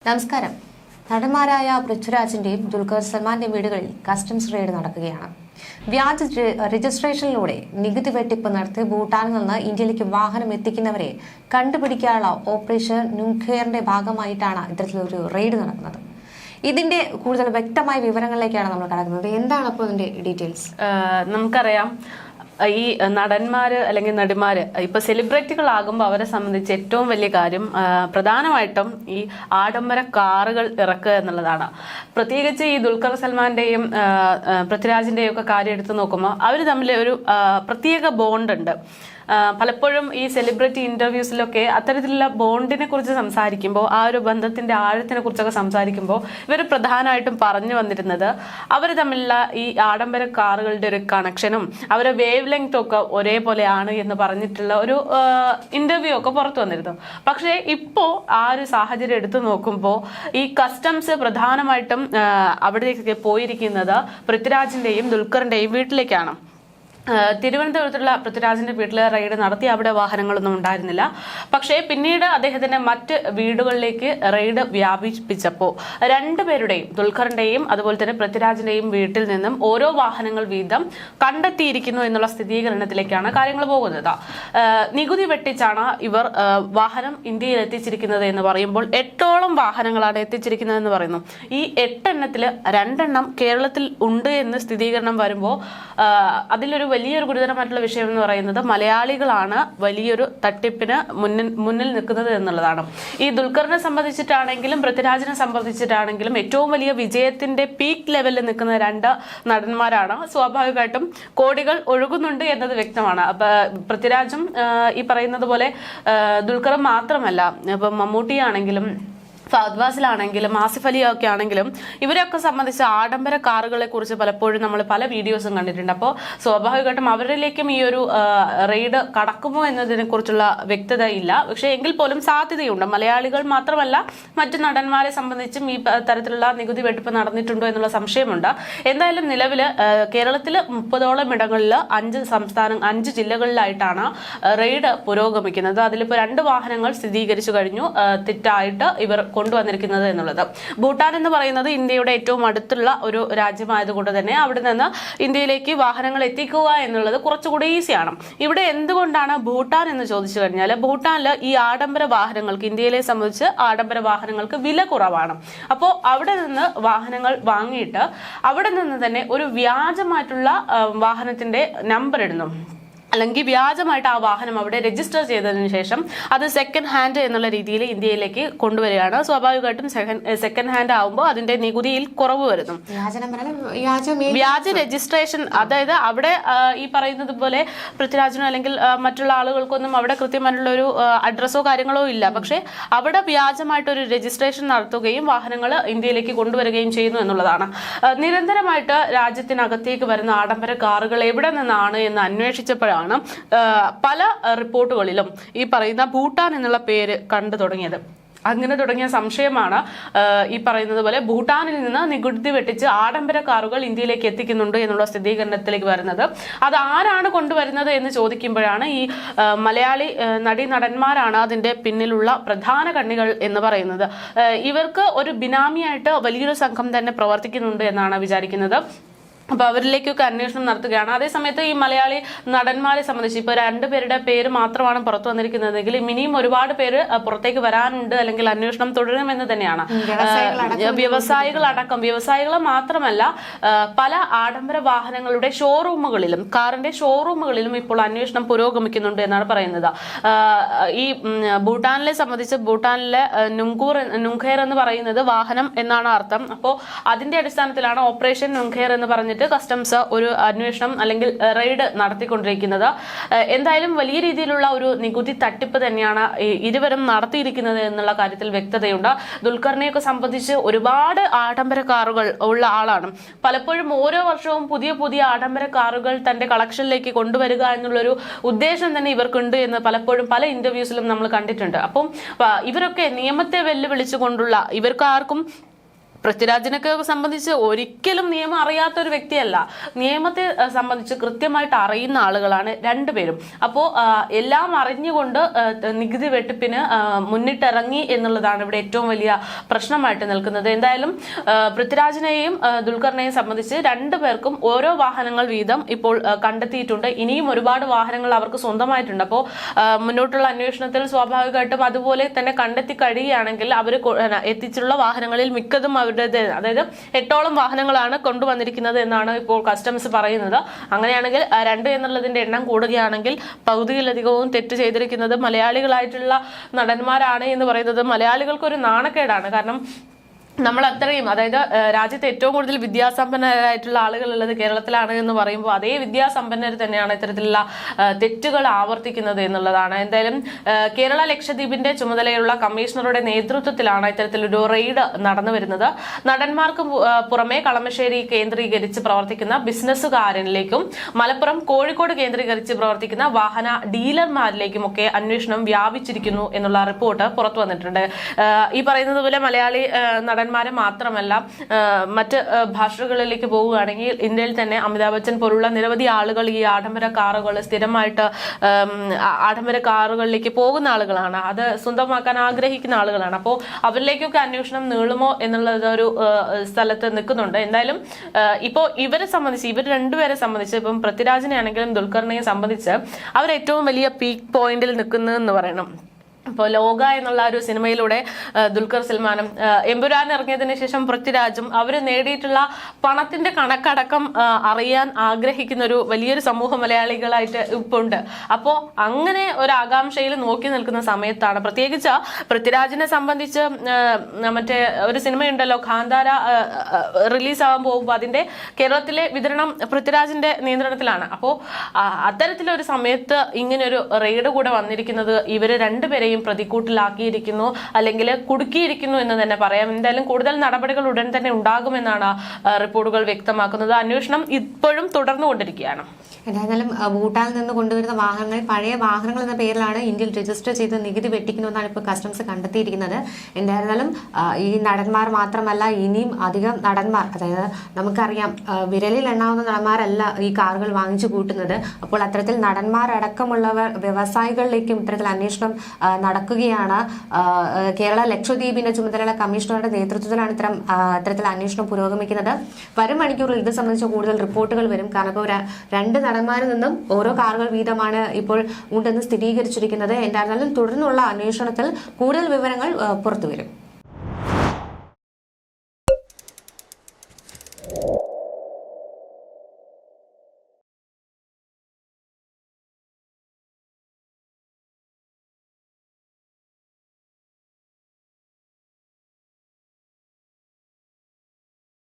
നമസ്കാരം. നടന്മാരായ പൃഥ്വിരാജിന്റെയും ദുൽഖർ സൽമാന്റെയും വീടുകളിൽ customs raid നടക്കുകയാണ്. വ്യാജ രജിസ്ട്രേഷനിലൂടെ നികുതി വെട്ടിപ്പ് നടത്തി ഭൂട്ടാനിൽ നിന്ന് ഇന്ത്യയിലേക്ക് വാഹനം എത്തിക്കുന്നവരെ കണ്ടുപിടിക്കാനുള്ള ഓപ്പറേഷൻ നുഖേറിന്റെ ഭാഗമായിട്ടാണ് ഇത്തരത്തിലൊരു റെയ്ഡ് നടക്കുന്നത്. ഇതിന്റെ കൂടുതൽ വ്യക്തമായ വിവരങ്ങളിലേക്കാണ് നമ്മൾ കടക്കുന്നത്. എന്താണ് അപ്പോൾ ഇതിന്റെ ഡീറ്റെയിൽസ്? നമുക്കറിയാം, ഈ നടന്മാര് അല്ലെങ്കിൽ നടിമാര് ഇപ്പൊ സെലിബ്രിറ്റികളാകുമ്പോൾ അവരെ സംബന്ധിച്ച് ഏറ്റവും വലിയ കാര്യം പ്രധാനമായിട്ടും ഈ ആഡംബര കാറുകൾ ഇറക്കുക എന്നുള്ളതാണ്. പ്രത്യേകിച്ച് ഈ ദുൽഖർ സൽമാന്റെയും പൃഥ്വിരാജിന്റെയും ഒക്കെ കാര്യം എടുത്തു നോക്കുമ്പോൾ അവർ തമ്മിൽ ഒരു പ്രത്യേക ബോണ്ട് ഉണ്ട്. പലപ്പോഴും ഈ സെലിബ്രിറ്റി ഇന്റർവ്യൂസിലൊക്കെ അത്തരത്തിലുള്ള ബോണ്ടിനെ കുറിച്ച് സംസാരിക്കുമ്പോൾ, ആ ഒരു ബന്ധത്തിന്റെ ആഴത്തിനെ കുറിച്ചൊക്കെ സംസാരിക്കുമ്പോൾ ഇവർ പ്രധാനമായിട്ടും പറഞ്ഞു വന്നിരുന്നത് അവർ തമ്മിലുള്ള ഈ ആഡംബര കാറുകളുടെ ഒരു കണക്ഷനും അവരുടെ വേവ് ലെങ്ത് ഒക്കെ ഒരേപോലെയാണ് എന്ന് പറഞ്ഞിട്ടുള്ള ഒരു ഇന്റർവ്യൂ ഒക്കെ പുറത്തു വന്നിരുന്നു. പക്ഷേ ഇപ്പോ ആ ഒരു സാഹചര്യം എടുത്തു നോക്കുമ്പോൾ ഈ കസ്റ്റംസ് പ്രധാനമായിട്ടും അവിടേക്ക് പോയിരിക്കുന്നത് പൃഥ്വിരാജിന്റെയും ദുൽഖറിന്റെയും വീട്ടിലേക്കാണ്. തിരുവനന്തപുരത്തുള്ള പൃഥ്വിരാജിന്റെ വീട്ടിലെ റെയ്ഡ് നടത്തി അവിടെ വാഹനങ്ങളൊന്നും ഉണ്ടായിരുന്നില്ല. പക്ഷേ പിന്നീട് അദ്ദേഹത്തിന്റെ മറ്റ് വീടുകളിലേക്ക് റെയ്ഡ് വ്യാപിപ്പിച്ചപ്പോൾ രണ്ടുപേരുടെയും, ദുൽഖറിന്റെയും അതുപോലെ തന്നെ പൃഥ്വിരാജിന്റെയും വീട്ടിൽ നിന്നും ഓരോ വാഹനങ്ങൾ വീതം കണ്ടെത്തിയിരിക്കുന്നു എന്നുള്ള സ്ഥിരീകരണത്തിലേക്കാണ് കാര്യങ്ങൾ പോകുന്നത്. നികുതി വെട്ടിച്ചാണ് ഇവർ വാഹനം ഇന്ത്യയിൽ എത്തിച്ചിരിക്കുന്നത് എന്ന് പറയുമ്പോൾ 8ഓളം വാഹനങ്ങളാണ് എത്തിച്ചിരിക്കുന്നത് എന്ന് പറയുന്നു. ഈ 8 2 കേരളത്തിൽ ഉണ്ട് എന്ന് സ്ഥിരീകരണം വരുമ്പോൾ അതിലൊരു വലിയൊരു ഗുരുതരമായിട്ടുള്ള വിഷയം എന്ന് പറയുന്നത് മലയാളികളാണ് വലിയൊരു തട്ടിപ്പിന് മുന്നിൽ നിൽക്കുന്നത് എന്നുള്ളതാണ്. ഈ ദുൽഖറിനെ സംബന്ധിച്ചിട്ടാണെങ്കിലും പൃഥ്വിരാജിനെ സംബന്ധിച്ചിട്ടാണെങ്കിലും ഏറ്റവും വലിയ വിജയത്തിന്റെ പീക്ക് ലെവലിൽ നിൽക്കുന്ന 2 നടന്മാരാണ്. സ്വാഭാവികമായിട്ടും കോടികൾ ഒഴുകുന്നുണ്ട് എന്നത് വ്യക്തമാണ്. അപ്പൊ പൃഥ്വിരാജും ഈ പറയുന്നത് പോലെ ദുൽഖറും മാത്രമല്ല, ഇപ്പൊ മമ്മൂട്ടിയാണെങ്കിലും ഫഹദ് ഫാസിലാണെങ്കിലും ആസിഫ് അലി ഒക്കെ ആണെങ്കിലും ഇവരെയൊക്കെ സംബന്ധിച്ച് ആഡംബര കാറുകളെ കുറിച്ച് പലപ്പോഴും നമ്മൾ പല വീഡിയോസും കണ്ടിട്ടുണ്ട്. അപ്പോൾ സ്വാഭാവികമായിട്ടും അവരിലേക്കും ഈ ഒരു റെയ്ഡ് കടക്കുമോ എന്നതിനെ കുറിച്ചുള്ള വ്യക്തത ഇല്ല. പക്ഷേ എങ്കിൽ പോലും സാധ്യതയുണ്ട്. മലയാളികൾ മാത്രമല്ല, മറ്റു നടന്മാരെ സംബന്ധിച്ചും ഈ തരത്തിലുള്ള നികുതി വെട്ടിപ്പ് നടന്നിട്ടുണ്ടോ എന്നുള്ള സംശയമുണ്ട്. എന്തായാലും നിലവിൽ കേരളത്തിൽ 30ഓളം ഇടങ്ങളിൽ 5 ജില്ലകളിലായിട്ടാണ് റെയ്ഡ് പുരോഗമിക്കുന്നത്. അതിലിപ്പോൾ 2 വാഹനങ്ങൾ സ്ഥിരീകരിച്ചു കഴിഞ്ഞു തെറ്റായിട്ട് ഇവർ കൊണ്ടുവന്നിരിക്കുന്നത് എന്നുള്ളത്. ഭൂട്ടാൻ എന്ന് പറയുന്നത് ഇന്ത്യയുടെ ഏറ്റവും അടുത്തുള്ള ഒരു രാജ്യമായതുകൊണ്ട് തന്നെ അവിടെ നിന്ന് ഇന്ത്യയിലേക്ക് വാഹനങ്ങൾ എത്തിക്കുക എന്നുള്ളത് കുറച്ചുകൂടി ഈസിയാണ്. ഇവിടെ എന്തുകൊണ്ടാണ് ഭൂട്ടാൻ എന്ന് ചോദിച്ചു കഴിഞ്ഞാൽ, ഭൂട്ടാനിൽ ഈ ആഡംബര വാഹനങ്ങൾക്ക്, ഇന്ത്യയിലെ സംബന്ധിച്ച് ആഡംബര വാഹനങ്ങൾക്ക് വില കുറവാണ്. അപ്പോൾ അവിടെ നിന്ന് വാഹനങ്ങൾ വാങ്ങിയിട്ട് അവിടെ നിന്ന് തന്നെ ഒരു വ്യാജമായിട്ടുള്ള വാഹനത്തിന്റെ നമ്പർ ഇടുന്നു, അല്ലെങ്കിൽ വ്യാജമായിട്ട് ആ വാഹനം അവിടെ രജിസ്റ്റർ ചെയ്തതിനു ശേഷം അത് സെക്കൻഡ് ഹാൻഡ് എന്നുള്ള രീതിയിൽ ഇന്ത്യയിലേക്ക് കൊണ്ടുവരികയാണ്. സ്വാഭാവികമായിട്ടും സെക്കൻഡ് ഹാൻഡ് ആകുമ്പോൾ അതിന്റെ നികുതിയിൽ കുറവ് വരുന്നു. വ്യാജ രജിസ്ട്രേഷൻ, അതായത് അവിടെ ഈ പറയുന്നത് പോലെ പൃഥ്വിരാജിനോ അല്ലെങ്കിൽ മറ്റുള്ള ആളുകൾക്കൊന്നും അവിടെ കൃത്യമായിട്ടുള്ള ഒരു അഡ്രസ്സോ കാര്യങ്ങളോ ഇല്ല. പക്ഷെ അവിടെ വ്യാജമായിട്ടൊരു രജിസ്ട്രേഷൻ നടത്തുകയും വാഹനങ്ങൾ ഇന്ത്യയിലേക്ക് കൊണ്ടുവരികയും ചെയ്യുന്നു എന്നുള്ളതാണ്. നിരന്തരമായിട്ട് രാജ്യത്തിനകത്തേക്ക് വരുന്ന ആഡംബര കാറുകൾ എവിടെ നിന്നാണ് എന്ന് അന്വേഷിച്ചപ്പോഴാണ് പല റിപ്പോർട്ടുകളിലും ഈ പറയുന്ന ഭൂട്ടാൻ എന്നുള്ള പേര് കണ്ടു തുടങ്ങിയത്. അങ്ങനെ തുടങ്ങിയ സംശയമാണ് ഈ പറയുന്നത് പോലെ ഭൂട്ടാനിൽ നിന്ന് നികുതി വെട്ടിച്ച് ആഡംബര കാറുകൾ ഇന്ത്യയിലേക്ക് എത്തിക്കുന്നുണ്ട് എന്നുള്ള സ്ഥിരീകരണത്തിലേക്ക് വരുന്നത്. അത് ആരാണ് കൊണ്ടുവരുന്നത് എന്ന് ചോദിക്കുമ്പോഴാണ് ഈ മലയാളി നടന്മാരാണ് അതിന്റെ പിന്നിലുള്ള പ്രധാന കണ്ണികൾ എന്ന് പറയുന്നത്. ഇവർക്ക് ഒരു ബിനാമിയായിട്ട് വലിയൊരു സംഘം തന്നെ പ്രവർത്തിക്കുന്നുണ്ട് എന്നാണ് വിചാരിക്കുന്നത്. അപ്പൊ അവരിലേക്കൊക്കെ അന്വേഷണം നടത്തുകയാണ്. അതേസമയത്ത് ഈ മലയാളി നടന്മാരെ സംബന്ധിച്ച് ഇപ്പൊ 2 പേരുടെ പേര് മാത്രമാണ് പുറത്തു വന്നിരിക്കുന്നതെങ്കിൽ ഇനിയും ഒരുപാട് പേര് പുറത്തേക്ക് വരാനുണ്ട്, അല്ലെങ്കിൽ അന്വേഷണം തുടരുമെന്ന് തന്നെയാണ്. വ്യവസായികൾ മാത്രമല്ല, പല ആഡംബര വാഹനങ്ങളുടെ ഷോറൂമുകളിലും, കാറിന്റെ ഷോറൂമുകളിലും ഇപ്പോൾ അന്വേഷണം പുരോഗമിക്കുന്നുണ്ട് എന്നാണ് പറയുന്നത്. ഈ ഭൂട്ടാനിലെ സംബന്ധിച്ച് ഭൂട്ടാനിലെ നുഖേർ എന്ന് പറയുന്നത് വാഹനം എന്നാണ് അർത്ഥം. അപ്പോൾ അതിന്റെ അടിസ്ഥാനത്തിലാണ് ഓപ്പറേഷൻ നുഖേർ എന്ന് പറഞ്ഞിട്ട് കസ്റ്റംസ് ഒരു അന്വേഷണം അല്ലെങ്കിൽ റെയ്ഡ് നടത്തിക്കൊണ്ടിരിക്കുന്നത്. എന്തായാലും വലിയ രീതിയിലുള്ള ഒരു നികുതി തട്ടിപ്പ് തന്നെയാണ് ഇരുവരും നടത്തിയിരിക്കുന്നത് എന്നുള്ള കാര്യത്തിൽ വ്യക്തതയുണ്ട്. ദുൽഖറിനെയൊക്കെ സംബന്ധിച്ച് ഒരുപാട് ആഡംബര കാറുകൾ ഉള്ള ആളാണ്. പലപ്പോഴും ഓരോ വർഷവും പുതിയ പുതിയ ആഡംബര കാറുകൾ തന്റെ കളക്ഷനിലേക്ക് കൊണ്ടുവരിക എന്നുള്ളൊരു ഉദ്ദേശം തന്നെ ഇവർക്കുണ്ട് എന്ന് പലപ്പോഴും പല ഇന്റർവ്യൂസിലും നമ്മൾ കണ്ടിട്ടുണ്ട്. അപ്പം ഇവരൊക്കെ നിയമത്തെ വെല്ലുവിളിച്ചുകൊണ്ടുള്ള, ഇവർക്ക് ആർക്കും പൃഥ്വിരാജിനൊക്കെ സംബന്ധിച്ച് ഒരിക്കലും നിയമം അറിയാത്ത ഒരു വ്യക്തിയല്ല. നിയമത്തെ സംബന്ധിച്ച് കൃത്യമായിട്ട് അറിയുന്ന ആളുകളാണ് രണ്ടുപേരും. അപ്പോൾ എല്ലാം അറിഞ്ഞുകൊണ്ട് നികുതി വെട്ടിപ്പിന് മുന്നിട്ടിറങ്ങി എന്നുള്ളതാണ് ഇവിടെ ഏറ്റവും വലിയ പ്രശ്നമായിട്ട് നിൽക്കുന്നത്. എന്തായാലും പൃഥ്വിരാജിനെയും ദുൽഖറിനെയും സംബന്ധിച്ച് രണ്ടുപേർക്കും ഓരോ വാഹനങ്ങൾ വീതം ഇപ്പോൾ കണ്ടെത്തിയിട്ടുണ്ട്. ഇനിയും ഒരുപാട് വാഹനങ്ങൾ അവർക്ക് സ്വന്തമായിട്ടുണ്ട്. അപ്പോൾ മുന്നോട്ടുള്ള അന്വേഷണത്തിൽ സ്വാഭാവികമായിട്ടും അതുപോലെ തന്നെ കണ്ടെത്തി കഴിയുകയാണെങ്കിൽ അവർ എത്തിച്ചുള്ള വാഹനങ്ങളിൽ മിക്കതും അതായത് 8ഓളം വാഹനങ്ങളാണ് കൊണ്ടുവന്നിരിക്കുന്നത് എന്നാണ് ഇപ്പോൾ കസ്റ്റംസ് പറയുന്നത്. അങ്ങനെയാണെങ്കിൽ 2 എന്നുള്ളതിന്റെ എണ്ണം കൂടുകയാണെങ്കിൽ പകുതിയിലധികവും തെറ്റ് ചെയ്തിരിക്കുന്നത് മലയാളികളായിട്ടുള്ള നടന്മാരാണ് എന്ന് പറയുന്നത് മലയാളികൾക്ക് ഒരു നാണക്കേടാണ്. കാരണം നമ്മൾ അത്രയും, അതായത് രാജ്യത്ത് ഏറ്റവും കൂടുതൽ വിദ്യാസമ്പന്നരായിട്ടുള്ള ആളുകൾ ഉള്ളത് കേരളത്തിലാണ് എന്ന് പറയുമ്പോൾ അതേ വിദ്യാസമ്പന്നർ തന്നെയാണ് ഇത്തരത്തിലുള്ള തെറ്റുകൾ ആവർത്തിക്കുന്നത് എന്നുള്ളതാണ്. എന്തായാലും കേരള ലക്ഷദ്വീപിന്റെ ചുമതലയുള്ള കമ്മീഷണറുടെ നേതൃത്വത്തിലാണ് ഇത്തരത്തിലൊരു റെയ്ഡ് നടന്നു വരുന്നത്. നടന്മാർക്ക് പുറമെ കളമശ്ശേരി കേന്ദ്രീകരിച്ച് പ്രവർത്തിക്കുന്ന ബിസിനസ്സുകാരനിലേക്കും മലപ്പുറം കോഴിക്കോട് കേന്ദ്രീകരിച്ച് പ്രവർത്തിക്കുന്ന വാഹന ഡീലർമാരിലേക്കും ഒക്കെ അന്വേഷണം വ്യാപിച്ചിരിക്കുന്നു എന്നുള്ള റിപ്പോർട്ട് പുറത്തു വന്നിട്ടുണ്ട്. ഈ പറയുന്നത് പോലെ മലയാളി നടന്മാരെ മാത്രമല്ല മറ്റ് ഭാഷകളിലേക്ക് പോവുകയാണെങ്കിൽ ഇന്ത്യയിൽ തന്നെ അമിതാഭ് ബച്ചൻ പോലുള്ള നിരവധി ആളുകൾ ഈ ആഡംബര കാറുകൾ സ്ഥിരമായിട്ട് ആഡംബര കാറുകളിലേക്ക് പോകുന്ന ആളുകളാണ്. അത് സ്വന്തമാക്കാൻ ആഗ്രഹിക്കുന്ന ആളുകളാണ്. അപ്പോൾ അവരിലേക്കൊക്കെ അന്വേഷണം നീളുമോ എന്നുള്ളത് ഒരു സ്ഥലത്ത് നിൽക്കുന്നുണ്ട്. എന്തായാലും ഇപ്പോൾ ഇവരെ സംബന്ധിച്ച്, ഇവർ രണ്ടുപേരെ സംബന്ധിച്ച്, ഇപ്പം പൃഥ്വിരാജിനെ ആണെങ്കിലും ദുൽഖറിനെയും സംബന്ധിച്ച് അവർ ഏറ്റവും വലിയ പീക്ക് പോയിന്റിൽ നിൽക്കുന്നു എന്ന് പറയണം. ഇപ്പോൾ ലോക എന്നുള്ള ഒരു സിനിമയിലൂടെ ദുൽഖർ സൽമാനും എമ്പുരാൻ ഇറങ്ങിയതിനു ശേഷം പൃഥ്വിരാജും അവർ നേടിയിട്ടുള്ള പണത്തിന്റെ കണക്കടക്കം അറിയാൻ ആഗ്രഹിക്കുന്ന ഒരു വലിയൊരു സമൂഹം മലയാളികളായിട്ട് ഇപ്പോൾ ഉണ്ട്. അപ്പോൾ അങ്ങനെ ഒരു ആകാംക്ഷയിൽ നോക്കി നിൽക്കുന്ന സമയത്താണ് പ്രത്യേകിച്ച് പൃഥ്വിരാജിനെ സംബന്ധിച്ച് മറ്റേ ഒരു സിനിമയുണ്ടല്ലോ കാന്താര റിലീസ് ആവാൻ പോകുമ്പോൾ അതിന്റെ കേരളത്തിലെ വിതരണം പൃഥ്വിരാജിന്റെ നിയന്ത്രണത്തിലാണ്. അപ്പോൾ അത്തരത്തിലൊരു സമയത്ത് ഇങ്ങനൊരു റെയ്ഡ് കൂടെ വന്നിരിക്കുന്നത് ഇവര് രണ്ടുപേരെയും പ്രതിക്കൂട്ടിലാക്കിയിരിക്കുന്നു, അല്ലെങ്കിൽ കുടുക്കിയിരിക്കുന്നു എന്ന് തന്നെ പറയാം. എന്തായാലും കൂടുതൽ നടപടികൾ ഉടൻ തന്നെ ഉണ്ടാകുമെന്നാണ് റിപ്പോർട്ടുകൾ വ്യക്തമാക്കുന്നത്. അന്വേഷണം ഇപ്പോഴും തുടർന്നുകൊണ്ടിരിക്കുകയാണ്. എന്തായാലും ഭൂട്ടാനിൽ നിന്ന് കൊണ്ടുവരുന്ന വാഹനങ്ങൾ പഴയ വാഹനങ്ങൾ എന്ന പേരിലാണ് ഇന്ത്യയിൽ രജിസ്റ്റർ ചെയ്ത് നികുതി വെട്ടിക്കുന്നുവെന്നാണ് ഇപ്പോൾ കസ്റ്റംസ് കണ്ടെത്തിയിരിക്കുന്നത്. എന്തായിരുന്നാലും ഈ നടന്മാർ മാത്രമല്ല, ഇനിയും അധികം നടന്മാർ, അതായത് നമുക്കറിയാം വിരലിൽ എണ്ണാവുന്ന നടന്മാരല്ല ഈ കാറുകൾ വാങ്ങിച്ചു കൂട്ടുന്നത്. അപ്പോൾ അത്തരത്തിൽ നടന്മാരടക്കമുള്ളവർ വ്യവസായികളിലേക്കും ഇത്തരത്തിൽ അന്വേഷണം നടക്കുകയാണ്. കേരള ലക്ഷദ്വീപിന്റെ ചുമതലയുള്ള കമ്മീഷണറുടെ നേതൃത്വത്തിലാണ് ഇത്തരത്തിൽ അന്വേഷണം പുരോഗമിക്കുന്നത്. വരും മണിക്കൂറിൽ ഇത് സംബന്ധിച്ച കൂടുതൽ റിപ്പോർട്ടുകൾ വരും. കാരണം ഇപ്പോൾ 2 നടന്മാരിൽ നിന്നും ഓരോ കാറുകൾ വീതമാണ് ഇപ്പോൾ ഉണ്ടെന്ന് സ്ഥിരീകരിച്ചിരിക്കുന്നത്. എന്തായിരുന്നാലും തുടർന്നുള്ള അന്വേഷണത്തിൽ കൂടുതൽ വിവരങ്ങൾ പുറത്തുവരും.